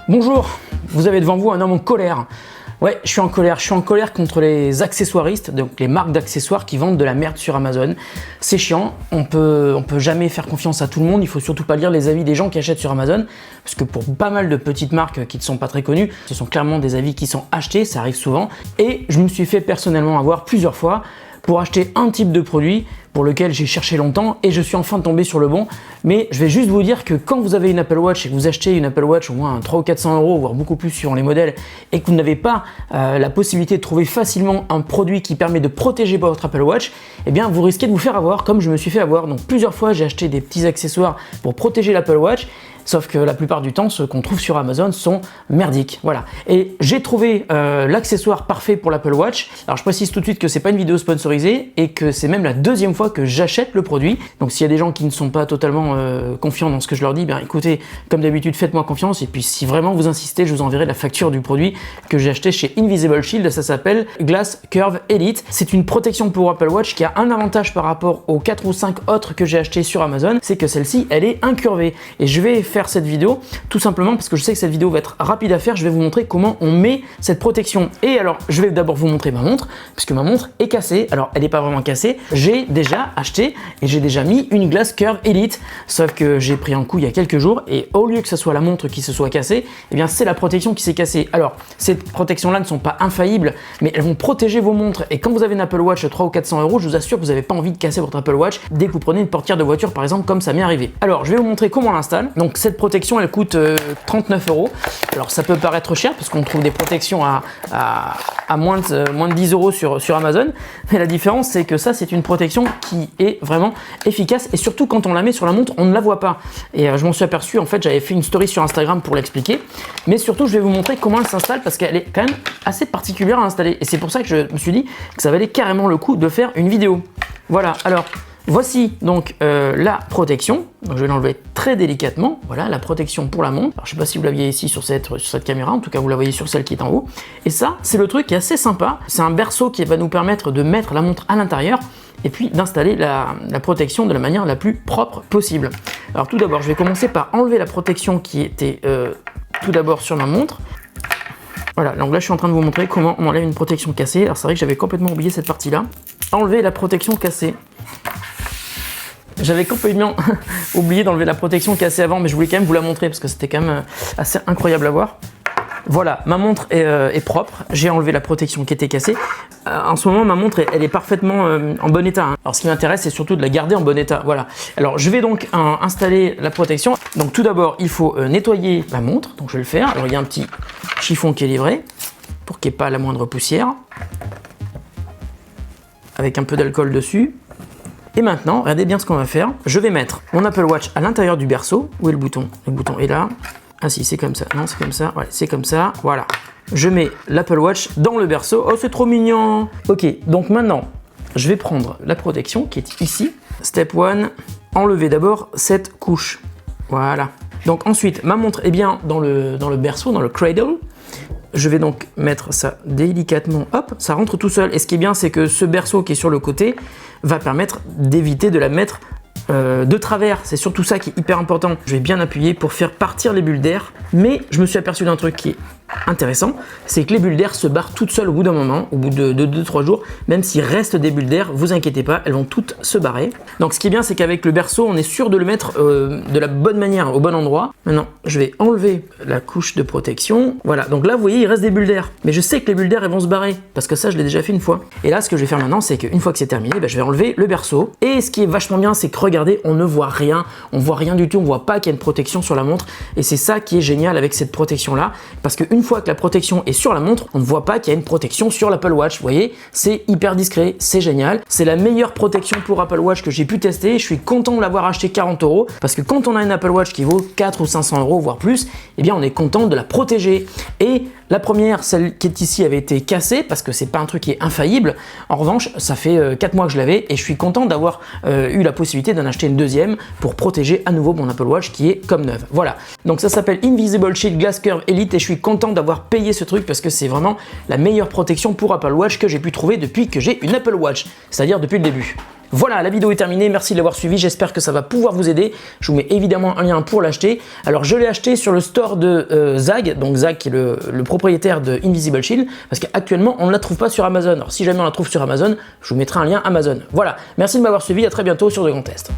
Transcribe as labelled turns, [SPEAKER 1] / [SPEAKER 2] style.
[SPEAKER 1] Bonjour, vous avez devant vous un homme en colère. Ouais, je suis en colère contre les accessoiristes, donc les marques d'accessoires qui vendent de la merde sur Amazon. C'est chiant, on peut jamais faire confiance à tout le monde, il faut surtout pas lire les avis des gens qui achètent sur Amazon, parce que pour pas mal de petites marques qui ne sont pas très connues, ce sont clairement des avis qui sont achetés, ça arrive souvent, et je me suis fait personnellement avoir plusieurs fois pour acheter un type de produit pour lequel j'ai cherché longtemps et je suis enfin tombé sur le bon. Mais je vais juste vous dire que quand vous avez une Apple Watch et que vous achetez une Apple Watch au moins 300 ou 400 €, voire beaucoup plus suivant les modèles, et que vous n'avez pas la possibilité de trouver facilement un produit qui permet de protéger votre Apple Watch, eh bien vous risquez de vous faire avoir comme je me suis fait avoir. Donc plusieurs fois j'ai acheté des petits accessoires pour protéger l'Apple Watch, sauf que la plupart du temps, ceux qu'on trouve sur Amazon sont merdiques. Voilà. Et j'ai trouvé l'accessoire parfait pour l'Apple Watch. Alors je précise tout de suite que c'est pas une vidéo sponsorisée et que c'est même la deuxième fois que j'achète le produit. Donc s'il y a des gens qui ne sont pas totalement confiants dans ce que je leur dis, bien écoutez, comme d'habitude, faites-moi confiance. Et puis si vraiment vous insistez, je vous enverrai la facture du produit que j'ai acheté chez Invisible Shield. Ça s'appelle Glass Curve Elite. C'est une protection pour Apple Watch qui a un avantage par rapport aux 4 ou 5 autres que j'ai acheté sur Amazon, c'est que celle-ci, elle est incurvée. Et je vais faire cette vidéo tout simplement parce que je sais que cette vidéo va être rapide à faire. Je vais vous montrer comment on met cette protection. Et alors, je vais d'abord vous montrer ma montre, puisque ma montre est cassée. Alors, elle n'est pas vraiment cassée. J'ai déjà acheté et j'ai déjà mis une Glass Curve Elite, sauf que j'ai pris un coup il y a quelques jours et au lieu que ce soit la montre qui se soit cassée, eh bien c'est la protection qui s'est cassée. Alors, ces protections-là ne sont pas infaillibles, mais elles vont protéger vos montres. Et quand vous avez une Apple Watch à 300 ou 400 €, je vous assure que vous n'avez pas envie de casser votre Apple Watch dès que vous prenez une portière de voiture, par exemple, comme ça m'est arrivé. Alors, je vais vous montrer comment on l'installe. Donc, cette protection, elle coûte 39 €. Alors, ça peut paraître cher parce qu'on trouve des protections à moins de 10 € sur Amazon. Mais la différence, c'est que ça, c'est une protection qui est vraiment efficace et surtout quand on la met sur la montre, on ne la voit pas. Et je m'en suis aperçu, en fait, j'avais fait une story sur Instagram pour l'expliquer. Mais surtout, je vais vous montrer comment elle s'installe parce qu'elle est quand même assez particulière à installer. Et c'est pour ça que je me suis dit que ça valait carrément le coup de faire une vidéo. Voilà, alors voici donc la protection. Donc, je vais l'enlever très délicatement. Voilà la protection pour la montre. Alors, je ne sais pas si vous l'aviez ici sur cette caméra, en tout cas vous la voyez sur celle qui est en haut. Et ça, c'est le truc qui est assez sympa. C'est un berceau qui va nous permettre de mettre la montre à l'intérieur et puis d'installer la protection de la manière la plus propre possible. Alors tout d'abord, je vais commencer par enlever la protection qui était tout d'abord sur ma montre. Voilà, donc là je suis en train de vous montrer comment on enlève une protection cassée. Alors c'est vrai que j'avais complètement oublié cette partie-là. Enlever la protection cassée. J'avais complètement oublié d'enlever la protection cassée avant, mais je voulais quand même vous la montrer parce que c'était quand même assez incroyable à voir. Voilà, ma montre est propre, j'ai enlevé la protection qui était cassée. En ce moment, ma montre, elle est parfaitement en bon état. Alors, ce qui m'intéresse, c'est surtout de la garder en bon état. Voilà. Alors, je vais donc installer la protection. Donc, tout d'abord, il faut nettoyer ma montre. Donc, je vais le faire. Alors, il y a un petit chiffon qui est livré pour qu'il n'y ait pas la moindre poussière. Avec un peu d'alcool dessus. Et maintenant, regardez bien ce qu'on va faire. Je vais mettre mon Apple Watch à l'intérieur du berceau. Où est le bouton? Le bouton est là. Ah si, c'est comme ça. Non, c'est comme ça. Ouais, c'est comme ça. Voilà. Je mets l'Apple Watch dans le berceau. Oh, c'est trop mignon. Ok, donc maintenant, je vais prendre la protection qui est ici. Step 1, enlever d'abord cette couche. Voilà. Donc ensuite, ma montre est bien dans le berceau, dans le cradle. Je vais donc mettre ça délicatement. Hop, ça rentre tout seul. Et ce qui est bien, c'est que ce berceau qui est sur le côté va permettre d'éviter de la mettre de travers. C'est surtout ça qui est hyper important. Je vais bien appuyer pour faire partir les bulles d'air. Mais je me suis aperçu d'un truc qui est intéressant, c'est que les bulles d'air se barrent toutes seules au bout d'un moment, au bout de 2-3 jours. Même s'il reste des bulles d'air, vous inquiétez pas, elles vont toutes se barrer. Donc ce qui est bien, c'est qu'avec le berceau, on est sûr de le mettre de la bonne manière, au bon endroit. Maintenant, je vais enlever la couche de protection. Voilà, donc là, vous voyez, il reste des bulles d'air. Mais je sais que les bulles d'air, elles vont se barrer, parce que ça, je l'ai déjà fait une fois. Et là, ce que je vais faire maintenant, c'est qu'une fois que c'est terminé, je vais enlever le berceau. Et ce qui est vachement bien, c'est que regardez, on ne voit rien. On voit rien du tout, on voit pas qu'il y a une protection sur la montre. Et c'est ça qui est génial avec cette protection-là, parce qu'une fois que la protection est sur la montre, on ne voit pas qu'il y a une protection sur l'Apple Watch. Vous voyez, c'est hyper discret, c'est génial. C'est la meilleure protection pour Apple Watch que j'ai pu tester. Je suis content de l'avoir acheté 40 €, parce que quand on a une Apple Watch qui vaut 400 ou 500 €, voire plus, eh bien on est content de la protéger. Et la première, celle qui est ici, avait été cassée parce que c'est pas un truc qui est infaillible. En revanche, ça fait 4 mois que je l'avais et je suis content d'avoir eu la possibilité d'en acheter une deuxième pour protéger à nouveau mon Apple Watch qui est comme neuve. Voilà. Donc ça s'appelle Invisible Shield Glass Curve Elite et je suis content d'avoir payé ce truc parce que c'est vraiment la meilleure protection pour Apple Watch que j'ai pu trouver depuis que j'ai une Apple Watch, c'est-à-dire depuis le début. Voilà, la vidéo est terminée, merci de l'avoir suivi, j'espère que ça va pouvoir vous aider. Je vous mets évidemment un lien pour l'acheter. Alors je l'ai acheté sur le store de Zag, donc Zag qui est le propriétaire de Invisible Shield, parce qu'actuellement on ne la trouve pas sur Amazon. Alors si jamais on la trouve sur Amazon, je vous mettrai un lien Amazon. Voilà, merci de m'avoir suivi, à très bientôt sur The Grand Test.